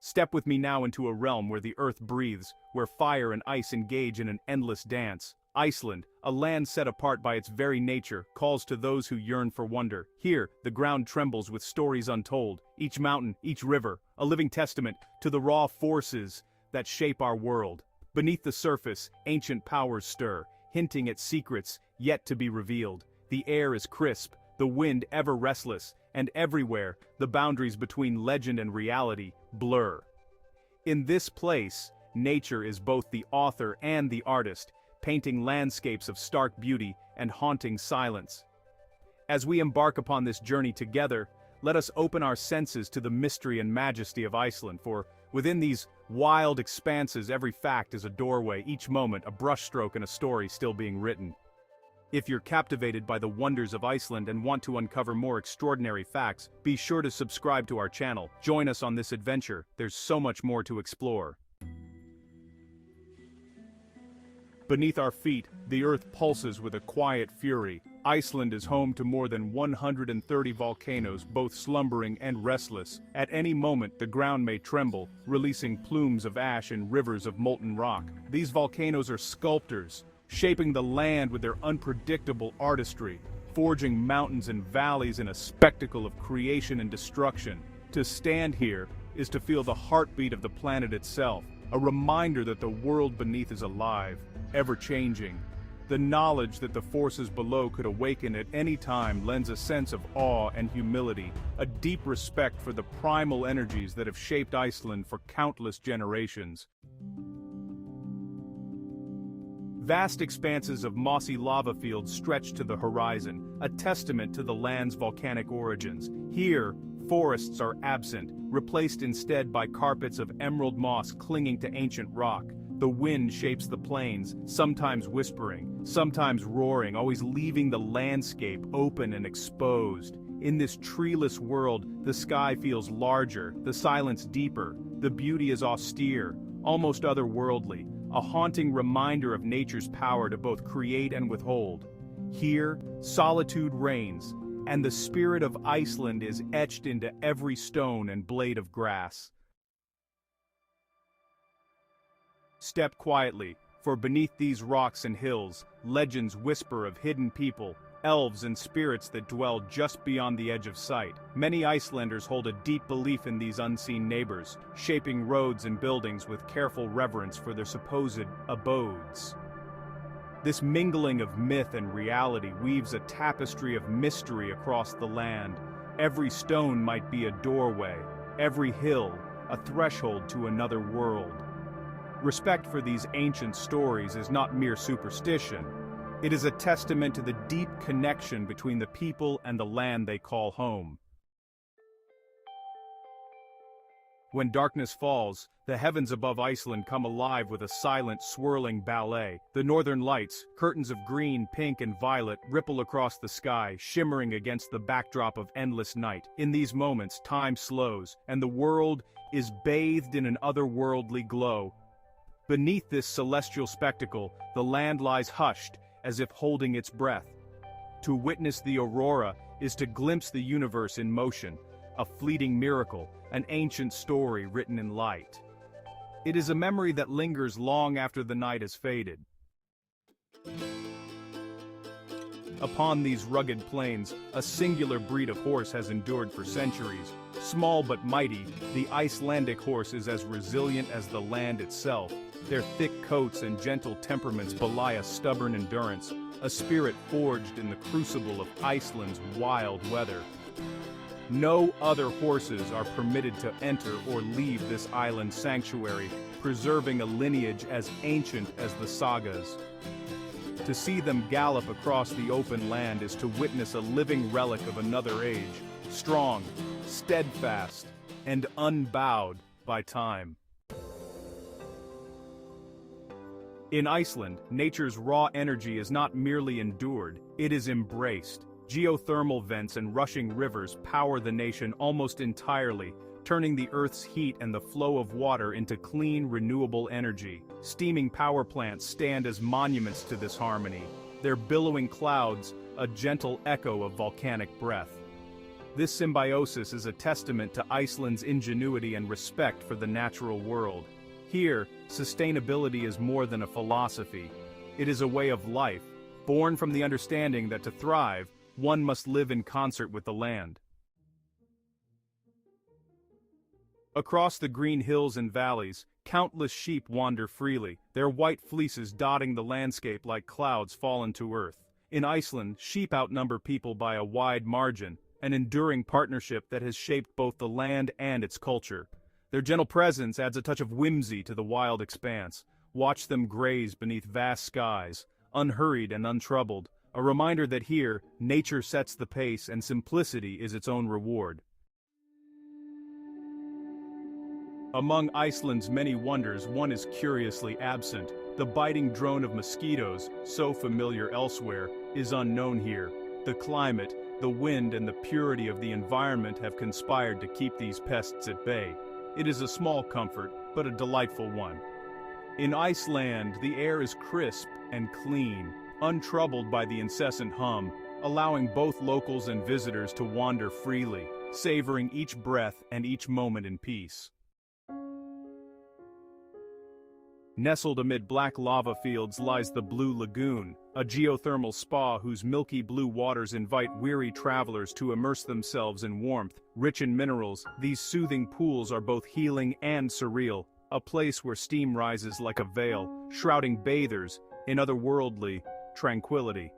Step with me now into a realm where the earth breathes, where fire and ice engage in an endless dance. Iceland, a land set apart by its very nature, calls to those who yearn for wonder. Here, the ground trembles with stories untold, each mountain, each river, a living testament to the raw forces that shape our world. Beneath the surface, ancient powers stir, hinting at secrets yet to be revealed. The air is crisp, the wind ever restless, and everywhere, the boundaries between legend and reality blur. In this place, nature is both the author and the artist, painting landscapes of stark beauty and haunting silence. As we embark upon this journey together, let us open our senses to the mystery and majesty of Iceland, for within these wild expanses every fact is a doorway, each moment a brushstroke and a story still being written. If you're captivated by the wonders of Iceland and want to uncover more extraordinary facts, be sure to subscribe to our channel. Join us on this adventure, there's so much more to explore. Beneath our feet, the earth pulses with a quiet fury. Iceland is home to more than 130 volcanoes, both slumbering and restless. At any moment, the ground may tremble, releasing plumes of ash and rivers of molten rock. These volcanoes are sculptors, shaping the land with their unpredictable artistry, forging mountains and valleys in a spectacle of creation and destruction. To stand here is to feel the heartbeat of the planet itself, a reminder that the world beneath is alive, ever-changing. The knowledge that the forces below could awaken at any time lends a sense of awe and humility, a deep respect for the primal energies that have shaped Iceland for countless generations. Vast expanses of mossy lava fields stretch to the horizon, a testament to the land's volcanic origins. Here, forests are absent, replaced instead by carpets of emerald moss clinging to ancient rock. The wind shapes the plains, sometimes whispering, sometimes roaring, always leaving the landscape open and exposed. In this treeless world, the sky feels larger, the silence deeper, the beauty is austere, almost otherworldly, a haunting reminder of nature's power to both create and withhold. Here, solitude reigns, and the spirit of Iceland is etched into every stone and blade of grass. Step quietly, for beneath these rocks and hills, legends whisper of hidden people, elves and spirits that dwell just beyond the edge of sight. Many Icelanders hold a deep belief in these unseen neighbors, shaping roads and buildings with careful reverence for their supposed abodes. This mingling of myth and reality weaves a tapestry of mystery across the land. Every stone might be a doorway, every hill a threshold to another world. Respect for these ancient stories is not mere superstition. It is a testament to the deep connection between the people and the land they call home. When darkness falls, the heavens above Iceland come alive with a silent, swirling ballet. The northern lights, curtains of green, pink, and violet, ripple across the sky, shimmering against the backdrop of endless night. In these moments, time slows, and the world is bathed in an otherworldly glow. Beneath this celestial spectacle, the land lies hushed, as if holding its breath. To witness the aurora is to glimpse the universe in motion, a fleeting miracle, an ancient story written in light. It is a memory that lingers long after the night has faded. Upon these rugged plains, a singular breed of horse has endured for centuries. Small but mighty, the Icelandic horse is as resilient as the land itself. Their thick coats and gentle temperaments belie a stubborn endurance, a spirit forged in the crucible of Iceland's wild weather. No other horses are permitted to enter or leave this island sanctuary, preserving a lineage as ancient as the sagas. To see them gallop across the open land is to witness a living relic of another age, strong, steadfast, and unbowed by time. In Iceland, nature's raw energy is not merely endured, it is embraced. Geothermal vents and rushing rivers power the nation almost entirely, turning the Earth's heat and the flow of water into clean, renewable energy. Steaming power plants stand as monuments to this harmony, their billowing clouds a gentle echo of volcanic breath. This symbiosis is a testament to Iceland's ingenuity and respect for the natural world. Here, sustainability is more than a philosophy. It is a way of life, born from the understanding that to thrive, one must live in concert with the land. Across the green hills and valleys, countless sheep wander freely, their white fleeces dotting the landscape like clouds fallen to earth. In Iceland, sheep outnumber people by a wide margin, an enduring partnership that has shaped both the land and its culture. Their gentle presence adds a touch of whimsy to the wild expanse. Watch them graze beneath vast skies, unhurried and untroubled, a reminder that here, nature sets the pace and simplicity is its own reward. Among Iceland's many wonders, one is curiously absent. The biting drone of mosquitoes, so familiar elsewhere, is unknown here. The climate, the wind and the purity of the environment have conspired to keep these pests at bay. It is a small comfort, but a delightful one. In Iceland, the air is crisp and clean, untroubled by the incessant hum, allowing both locals and visitors to wander freely, savoring each breath and each moment in peace. Nestled amid black lava fields lies the Blue Lagoon, a geothermal spa whose milky blue waters invite weary travelers to immerse themselves in warmth. Rich in minerals, these soothing pools are both healing and surreal, a place where steam rises like a veil, shrouding bathers in otherworldly tranquility.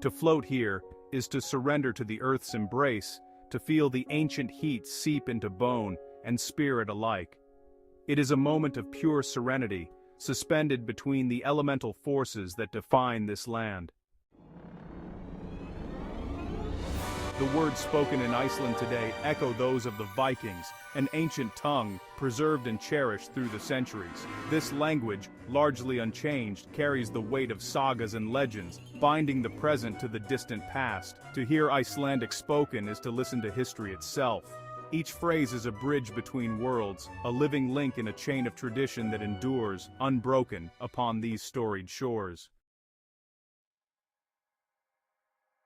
To float here is to surrender to the earth's embrace, to feel the ancient heat seep into bone and spirit alike. It is a moment of pure serenity, suspended between the elemental forces that define this land. The words spoken in Iceland today echo those of the Vikings, an ancient tongue preserved and cherished through the centuries. This language, largely unchanged, carries the weight of sagas and legends, binding the present to the distant past. To hear Icelandic spoken is to listen to history itself. Each phrase is a bridge between worlds, a living link in a chain of tradition that endures, unbroken, upon these storied shores.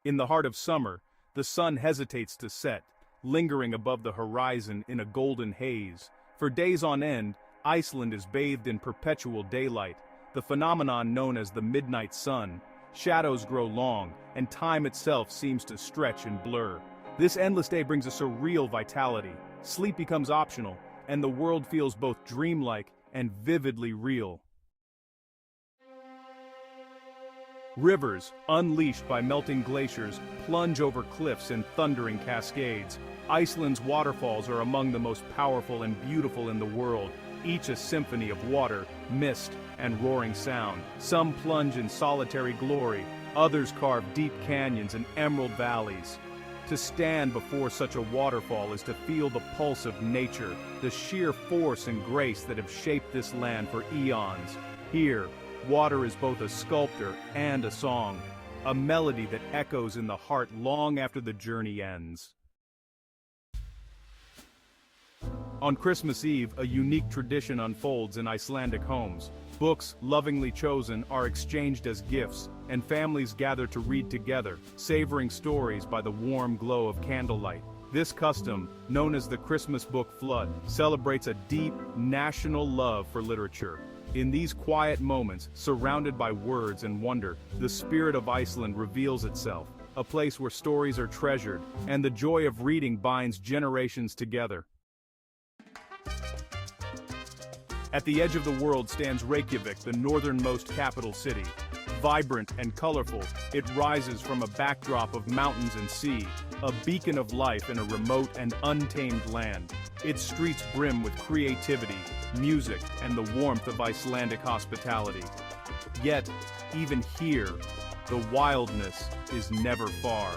In the heart of summer, the sun hesitates to set, lingering above the horizon in a golden haze. For days on end, Iceland is bathed in perpetual daylight, the phenomenon known as the midnight sun. Shadows grow long, and time itself seems to stretch and blur. This endless day brings a surreal vitality. Sleep becomes optional, and the world feels both dreamlike and vividly real. Rivers, unleashed by melting glaciers, plunge over cliffs in thundering cascades. Iceland's waterfalls are among the most powerful and beautiful in the world, each a symphony of water, mist, and roaring sound. Some plunge in solitary glory, others carve deep canyons and emerald valleys. To stand before such a waterfall is to feel the pulse of nature, the sheer force and grace that have shaped this land for eons. Here, water is both a sculptor and a song, a melody that echoes in the heart long after the journey ends. On Christmas Eve, a unique tradition unfolds in Icelandic homes. Books, lovingly chosen, are exchanged as gifts, and families gather to read together, savoring stories by the warm glow of candlelight. This custom, known as the Christmas Book Flood, celebrates a deep, national love for literature. In these quiet moments, surrounded by words and wonder, the spirit of Iceland reveals itself, a place where stories are treasured, and the joy of reading binds generations together. At the edge of the world stands Reykjavik, the northernmost capital city. Vibrant and colorful, it rises from a backdrop of mountains and sea, a beacon of life in a remote and untamed land. Its streets brim with creativity, music, and the warmth of Icelandic hospitality. Yet, even here, the wildness is never far.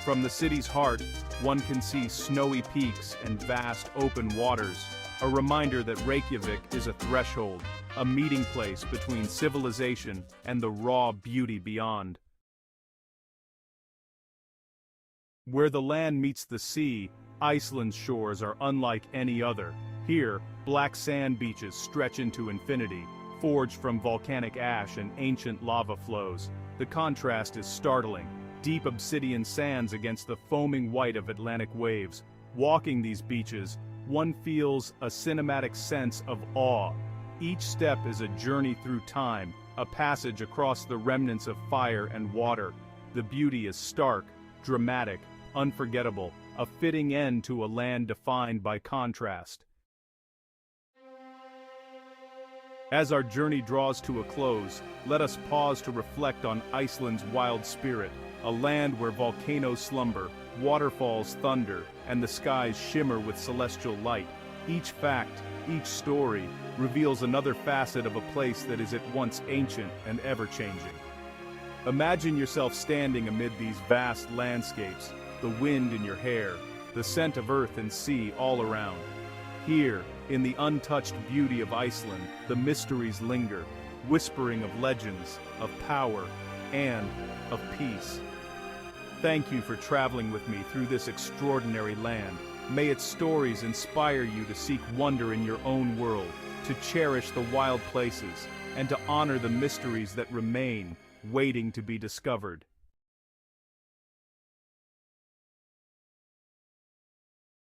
From the city's heart, one can see snowy peaks and vast open waters, a reminder that Reykjavik is a threshold, a meeting place between civilization and the raw beauty beyond. Where the land meets the sea, Iceland's shores are unlike any other. Here, black sand beaches stretch into infinity, forged from volcanic ash and ancient lava flows. The contrast is startling. deep obsidian sands against the foaming white of Atlantic waves. Walking these beaches, one feels a cinematic sense of awe. Each step is a journey through time, a passage across the remnants of fire and water. The beauty is stark, dramatic, unforgettable, a fitting end to a land defined by contrast. As our journey draws to a close, let us pause to reflect on Iceland's wild spirit, a land where volcanoes slumber, waterfalls thunder, and the skies shimmer with celestial light. Each fact, each story, reveals another facet of a place that is at once ancient and ever-changing. Imagine yourself standing amid these vast landscapes, the wind in your hair, the scent of earth and sea all around. Here, in the untouched beauty of Iceland, the mysteries linger, whispering of legends, of power, and of peace. Thank you for traveling with me through this extraordinary land. May its stories inspire you to seek wonder in your own world, to cherish the wild places, and to honor the mysteries that remain, waiting to be discovered.